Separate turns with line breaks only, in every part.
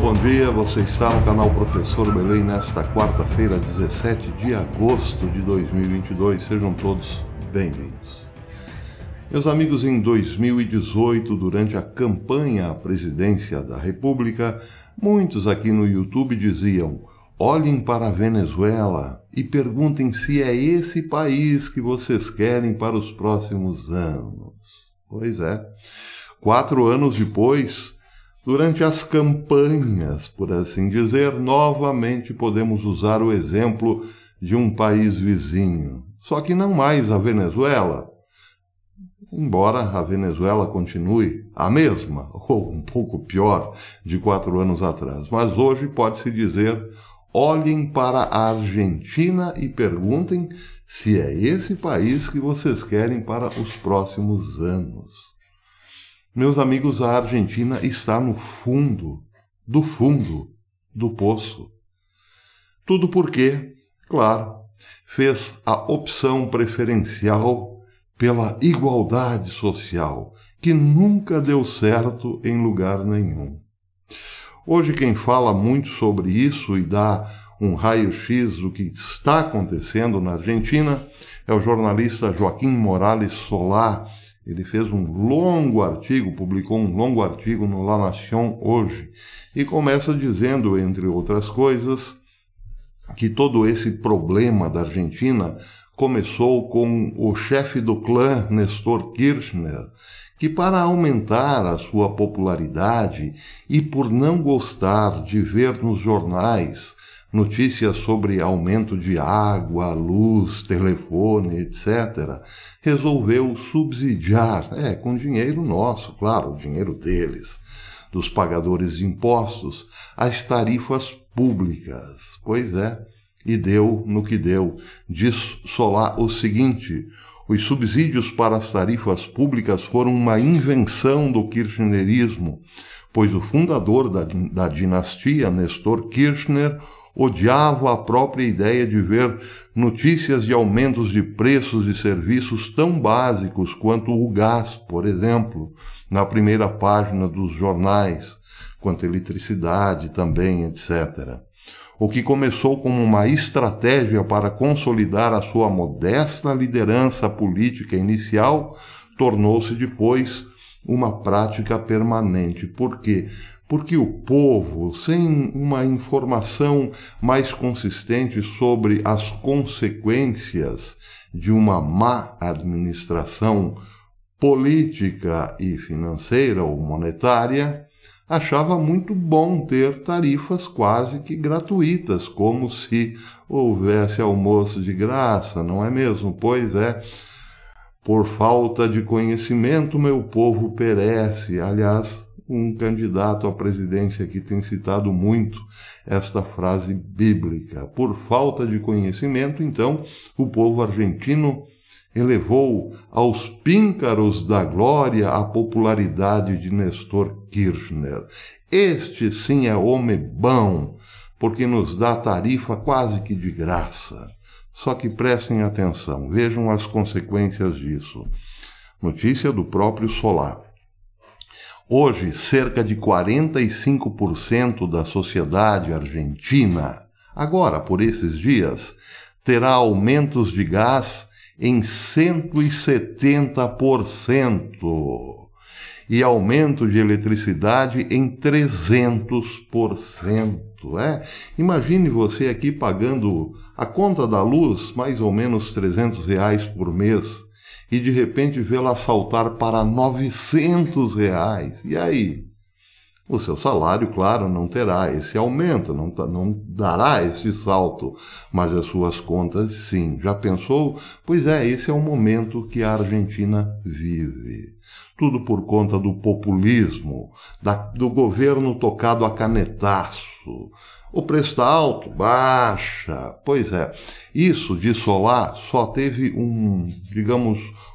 bom dia, você está no canal Professor Belém nesta quarta-feira, 17 de agosto de 2022, sejam todos bem-vindos. Meus amigos, em 2018, durante a campanha à presidência da República, muitos aqui no YouTube diziam: olhem para a Venezuela e perguntem se é esse país que vocês querem para os próximos anos. Pois é, 4 anos depois, durante as campanhas, por assim dizer, novamente podemos usar o exemplo de um país vizinho. Só que não mais a Venezuela, embora a Venezuela continue a mesma, ou um pouco pior, de 4 anos atrás. Mas hoje pode-se dizer: olhem para a Argentina e perguntem se é esse país que vocês querem para os próximos anos. Meus amigos, a Argentina está no fundo do poço. Tudo porque, claro, fez a opção preferencial pela igualdade social, que nunca deu certo em lugar nenhum. Hoje quem fala muito sobre isso e dá um raio-x do que está acontecendo na Argentina é o jornalista Joaquim Morales Solá. Ele fez um longo artigo, publicou um longo artigo no La Nación hoje, e começa dizendo, entre outras coisas, que todo esse problema da Argentina começou com o chefe do clã, Néstor Kirchner, que, para aumentar a sua popularidade e por não gostar de ver nos jornais notícias sobre aumento de água, luz, telefone, etc., resolveu subsidiar, com dinheiro nosso, claro, o dinheiro deles, dos pagadores de impostos, as tarifas públicas. Pois é, e deu no que deu. Diz Solá o seguinte: os subsídios para as tarifas públicas foram uma invenção do kirchnerismo, pois o fundador da dinastia, Néstor Kirchner, odiava a própria ideia de ver notícias de aumentos de preços de serviços tão básicos quanto o gás, por exemplo, na primeira página dos jornais, quanto a eletricidade também, etc. O que começou como uma estratégia para consolidar a sua modesta liderança política inicial, tornou-se depois uma prática permanente. Por quê? Porque o povo, sem uma informação mais consistente sobre as consequências de uma má administração política e financeira ou monetária, achava muito bom ter tarifas quase que gratuitas, como se houvesse almoço de graça, não é mesmo? Pois é, por falta de conhecimento meu povo perece. Aliás, um candidato à presidência que tem citado muito esta frase bíblica. Por falta de conhecimento, então, o povo argentino elevou aos píncaros da glória a popularidade de Néstor Kirchner. Este sim é homem bom, porque nos dá tarifa quase que de graça. Só que prestem atenção, vejam as consequências disso. Notícia do próprio Solá. Hoje, cerca de 45% da sociedade argentina, agora por esses dias, terá aumentos de gás em 170% e aumento de eletricidade em 300%. Imagine você aqui pagando a conta da luz, mais ou menos R$300 por mês, e de repente vê-la saltar para R$900. E aí? O seu salário, claro, não terá esse aumento, não dará esse salto, mas as suas contas sim. Já pensou? Pois é, esse é o momento que a Argentina vive. Tudo por conta do populismo, do governo tocado a canetaço. O preço está alto? Baixa. Pois é, isso de Solá só teve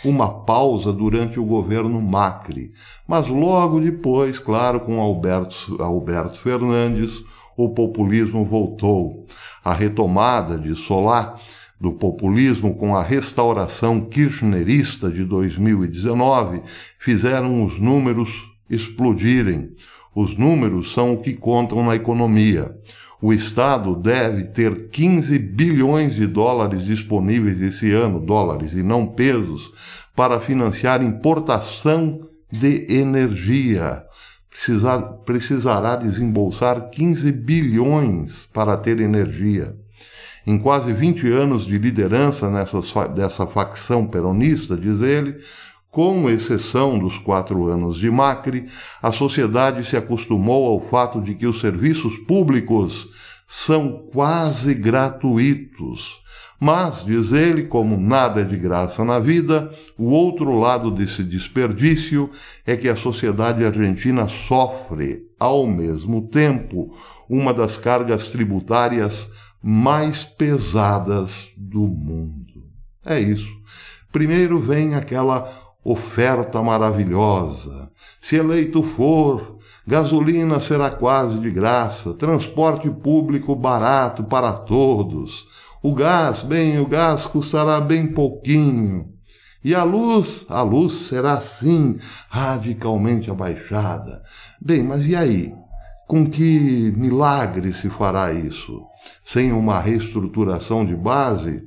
uma pausa durante o governo Macri. Mas logo depois, claro, com Alberto Fernandes, o populismo voltou. A retomada de Solá do populismo com a restauração kirchnerista de 2019 fizeram os números explodirem. Os números são o que contam na economia. O Estado deve ter 15 bilhões de dólares disponíveis esse ano, dólares e não pesos, para financiar importação de energia. Precisará desembolsar 15 bilhões para ter energia. Em quase 20 anos de liderança dessa facção peronista, diz ele, com exceção dos 4 anos de Macri, a sociedade se acostumou ao fato de que os serviços públicos são quase gratuitos. Mas, diz ele, como nada é de graça na vida, o outro lado desse desperdício é que a sociedade argentina sofre, ao mesmo tempo, uma das cargas tributárias mais pesadas do mundo. É isso. Primeiro vem aquela oferta maravilhosa. Se eleito for, gasolina será quase de graça, transporte público barato para todos. O gás custará bem pouquinho. E a luz será sim radicalmente abaixada. Bem, mas e aí? Com que milagre se fará isso? Sem uma reestruturação de base?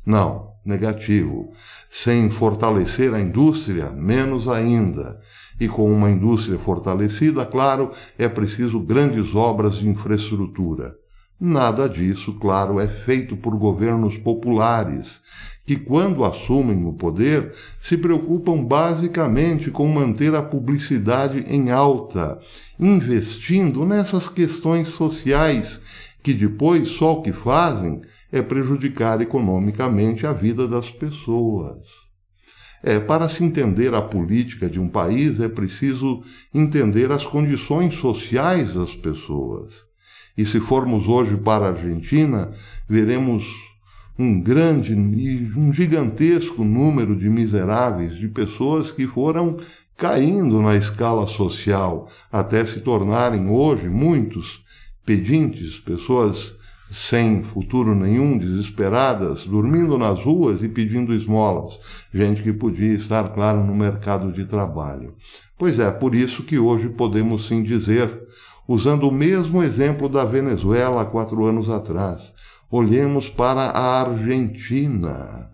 Não, negativo. Sem fortalecer a indústria? Menos ainda. E com uma indústria fortalecida, claro, é preciso grandes obras de infraestrutura. Nada disso, claro, é feito por governos populares, que, quando assumem o poder, se preocupam basicamente com manter a publicidade em alta, investindo nessas questões sociais, que depois só o que fazem é prejudicar economicamente a vida das pessoas. Para se entender a política de um país, é preciso entender as condições sociais das pessoas. E se formos hoje para a Argentina, veremos um gigantesco número de miseráveis, de pessoas que foram caindo na escala social, até se tornarem hoje muitos pedintes, pessoas sem futuro nenhum, desesperadas, dormindo nas ruas e pedindo esmolas, gente que podia estar, claro, no mercado de trabalho. Pois é, por isso que hoje podemos sim dizer, usando o mesmo exemplo da Venezuela há 4 anos atrás, olhemos para a Argentina,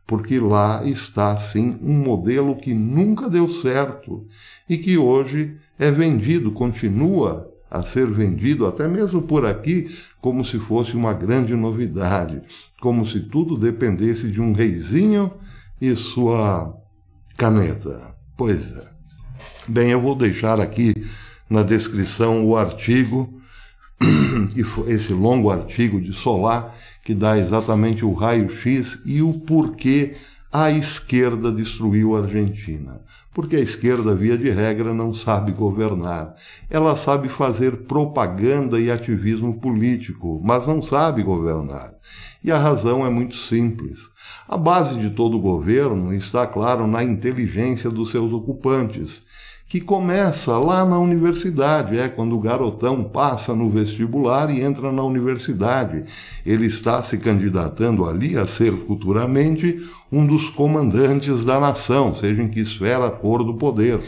porque lá está, sim, um modelo que nunca deu certo e que hoje é vendido, continua a ser vendido, até mesmo por aqui, como se fosse uma grande novidade, como se tudo dependesse de um reizinho e sua caneta. Pois é. Bem, eu vou deixar aqui na descrição o artigo, esse longo artigo de Solá, que dá exatamente o raio-x e o porquê a esquerda destruiu a Argentina. Porque a esquerda, via de regra, não sabe governar. Ela sabe fazer propaganda e ativismo político, mas não sabe governar. E a razão é muito simples. A base de todo governo está, claro, na inteligência dos seus ocupantes, que começa lá na universidade, quando o garotão passa no vestibular e entra na universidade. Ele está se candidatando ali a ser futuramente um dos comandantes da nação, seja em que esfera for do poder.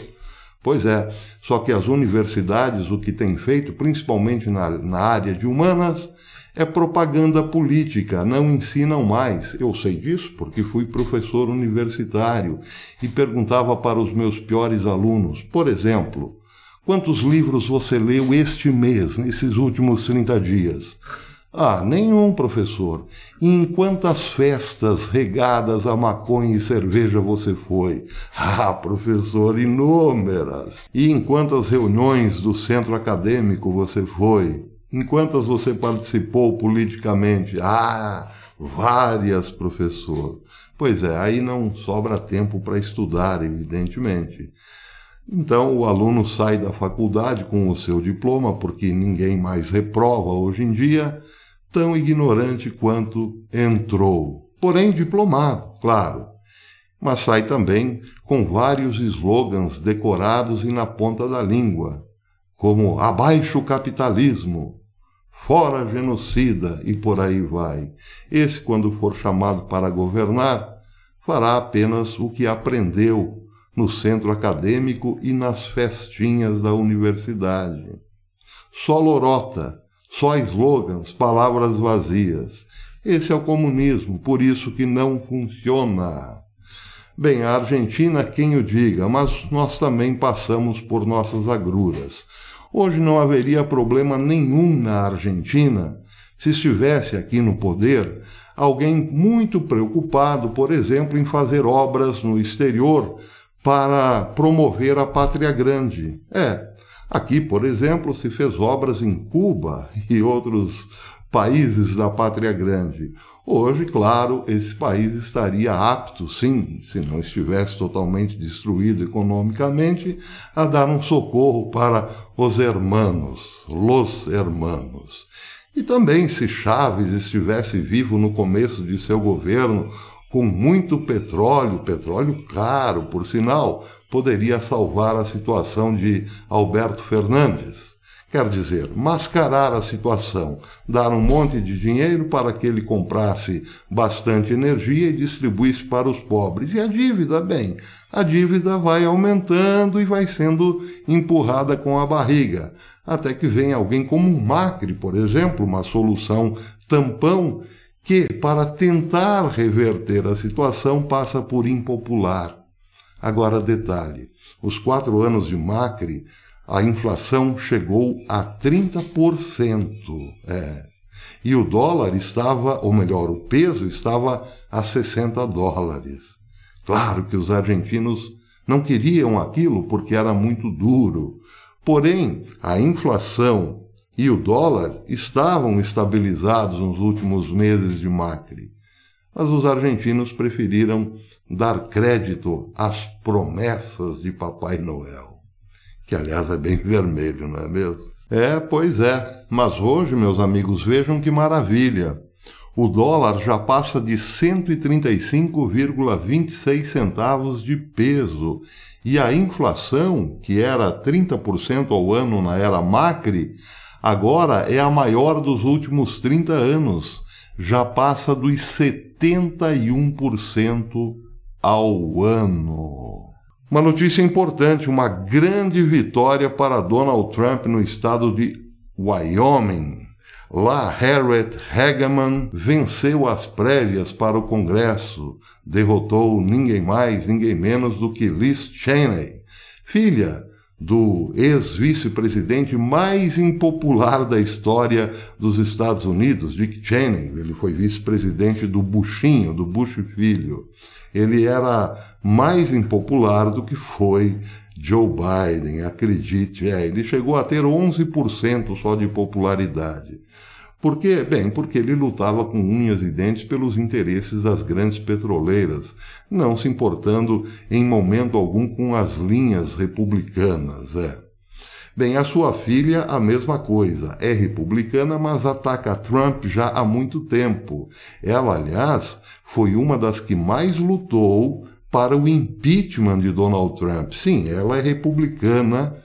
Pois é, só que as universidades, o que têm feito, principalmente na área de humanas, é propaganda política, não ensinam mais. Eu sei disso porque fui professor universitário e perguntava para os meus piores alunos, por exemplo, quantos livros você leu este mês, nesses últimos 30 dias? Nenhum, professor. E em quantas festas regadas a maconha e cerveja você foi? Professor, inúmeras. E em quantas reuniões do centro acadêmico você foi? Em quantas você participou politicamente? Várias, professor. Pois é, aí não sobra tempo para estudar, evidentemente. Então o aluno sai da faculdade com o seu diploma, porque ninguém mais reprova hoje em dia, tão ignorante quanto entrou. Porém diplomado, claro. Mas sai também com vários slogans decorados e na ponta da língua, como abaixo o capitalismo, fora genocida e por aí vai. Esse, quando for chamado para governar, fará apenas o que aprendeu no centro acadêmico e nas festinhas da universidade. Só lorota, só slogans, palavras vazias. Esse é o comunismo, por isso que não funciona. Bem, a Argentina, quem o diga, mas nós também passamos por nossas agruras. Hoje não haveria problema nenhum na Argentina se estivesse aqui no poder alguém muito preocupado, por exemplo, em fazer obras no exterior para promover a pátria grande. Aqui, por exemplo, se fez obras em Cuba e outros países da pátria grande. Hoje, claro, esse país estaria apto, sim, se não estivesse totalmente destruído economicamente, a dar um socorro para os hermanos. E também, se Chávez estivesse vivo no começo de seu governo, com muito petróleo caro, por sinal, poderia salvar a situação de Alberto Fernandes. Quer dizer, mascarar a situação, dar um monte de dinheiro para que ele comprasse bastante energia e distribuísse para os pobres. E a dívida, a dívida vai aumentando e vai sendo empurrada com a barriga, até que vem alguém como o Macri, por exemplo, uma solução tampão, que, para tentar reverter a situação, passa por impopular. Agora, detalhe, os 4 anos de Macri, a inflação chegou a 30%. E o dólar estava, ou melhor, o peso estava a $60. Claro que os argentinos não queriam aquilo porque era muito duro. Porém, a inflação e o dólar estavam estabilizados nos últimos meses de Macri. Mas os argentinos preferiram dar crédito às promessas de Papai Noel. Que, aliás, é bem vermelho, não é mesmo? Pois é. Mas hoje, meus amigos, vejam que maravilha. O dólar já passa de 135,26 centavos de peso. E a inflação, que era 30% ao ano na era Macri, agora é a maior dos últimos 30 anos. Já passa dos 71% ao ano. Uma notícia importante, uma grande vitória para Donald Trump no estado de Wyoming. Lá, Harriet Hageman venceu as prévias para o Congresso. Derrotou ninguém mais, ninguém menos do que Liz Cheney, filha do ex-vice-presidente mais impopular da história dos Estados Unidos, Dick Cheney. Ele foi vice-presidente do Bushinho, do Bush filho. Ele era mais impopular do que foi Joe Biden, acredite. Ele chegou a ter 11% só de popularidade. Por quê? Porque ele lutava com unhas e dentes pelos interesses das grandes petroleiras, não se importando em momento algum com as linhas republicanas. A sua filha, a mesma coisa, é republicana, mas ataca Trump já há muito tempo. Ela, aliás, foi uma das que mais lutou para o impeachment de Donald Trump. Sim, ela é republicana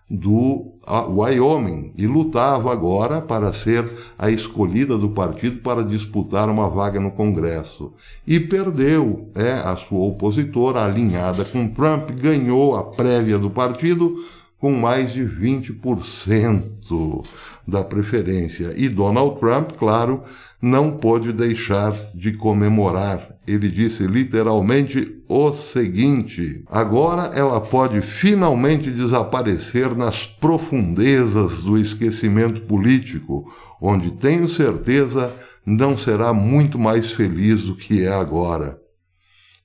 do Wyoming e lutava agora para ser a escolhida do partido para disputar uma vaga no Congresso. E perdeu. A sua opositora, alinhada com Trump, ganhou a prévia do partido com mais de 20% da preferência. E Donald Trump, claro, não pôde deixar de comemorar. Ele disse literalmente o seguinte: agora ela pode finalmente desaparecer nas profundezas do esquecimento político, onde tenho certeza não será muito mais feliz do que é agora.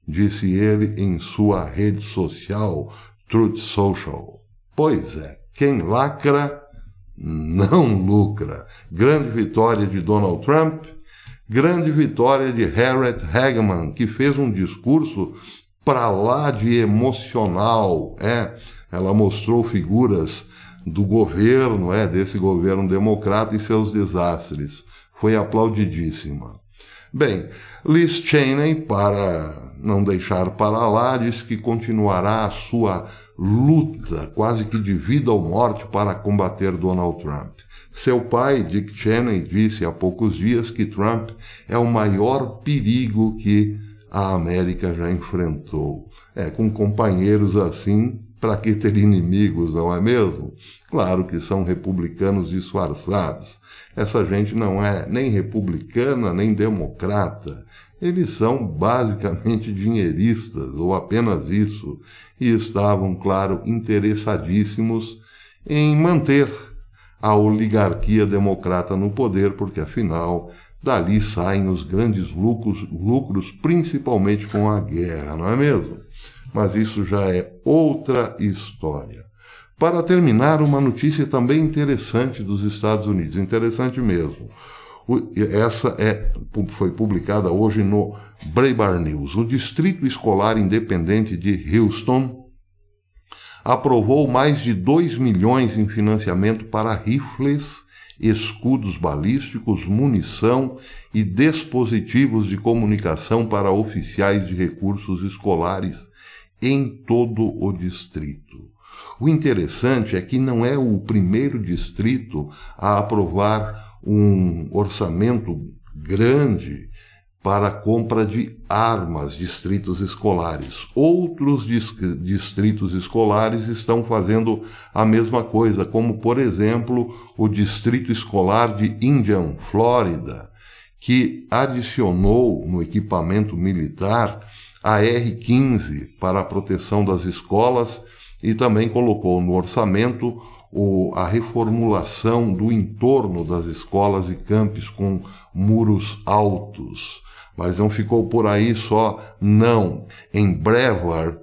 Disse ele em sua rede social, Truth Social. Pois é, quem lacra não lucra. Grande vitória de Donald Trump, grande vitória de Harriet Hageman, que fez um discurso para lá de emocional. Ela mostrou figuras do governo, desse governo democrata e seus desastres. Foi aplaudidíssima. Liz Cheney, para não deixar para lá, disse que continuará a sua luta, quase que de vida ou morte, para combater Donald Trump. Seu pai, Dick Cheney, disse há poucos dias que Trump é o maior perigo que a América já enfrentou. Com companheiros assim, para que ter inimigos, não é mesmo? Claro que são republicanos disfarçados. Essa gente não é nem republicana, nem democrata. Eles são basicamente dinheiristas, ou apenas isso, e estavam, claro, interessadíssimos em manter a oligarquia democrata no poder, porque afinal dali saem os grandes lucros, principalmente com a guerra, não é mesmo? Mas isso já é outra história. Para terminar, uma notícia também interessante dos Estados Unidos, interessante mesmo. Essa foi publicada hoje no Breitbart News. O Distrito Escolar Independente de Houston aprovou mais de 2 milhões em financiamento para rifles, escudos balísticos, munição e dispositivos de comunicação para oficiais de recursos escolares em todo o distrito. O interessante é que não é o primeiro distrito a aprovar um orçamento grande para a compra de armas, distritos escolares. Outros distritos escolares estão fazendo a mesma coisa, como, por exemplo, o Distrito Escolar de Indian, Flórida, que adicionou no equipamento militar a R-15 para a proteção das escolas e também colocou no orçamento a reformulação do entorno das escolas e campos com muros altos. Mas não ficou por aí só, não. Em Brevard,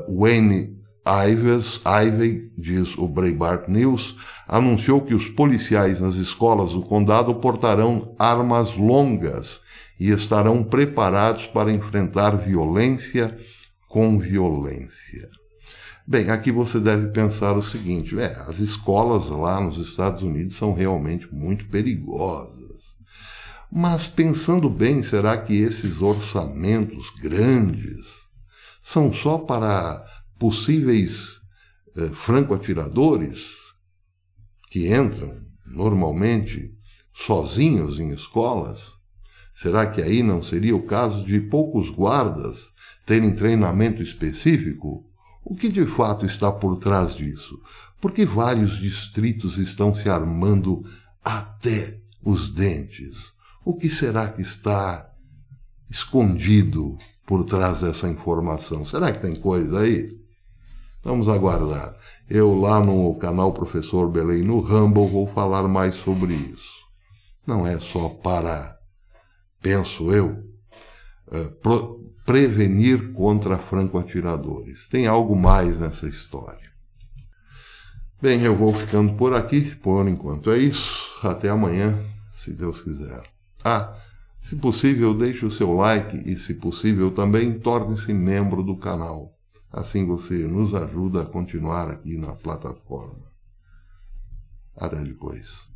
Wayne Ivey, diz o Breitbart News, anunciou que os policiais nas escolas do condado portarão armas longas e estarão preparados para enfrentar violência com violência. Bem, aqui você deve pensar o seguinte, as escolas lá nos Estados Unidos são realmente muito perigosas. Mas pensando bem, será que esses orçamentos grandes são só para possíveis franco-atiradores que entram normalmente sozinhos em escolas? Será que aí não seria o caso de poucos guardas terem treinamento específico? O que de fato está por trás disso? Porque vários distritos estão se armando até os dentes. O que será que está escondido por trás dessa informação? Será que tem coisa aí? Vamos aguardar. Eu lá no canal Professor Belém no Rumble vou falar mais sobre isso. Não é só para, penso eu, prevenir contra franco-atiradores. Tem algo mais nessa história. Bem, eu vou ficando por aqui. Por enquanto é isso. Até amanhã, se Deus quiser. Se possível, deixe o seu like e, se possível, também torne-se membro do canal. Assim você nos ajuda a continuar aqui na plataforma. Até depois.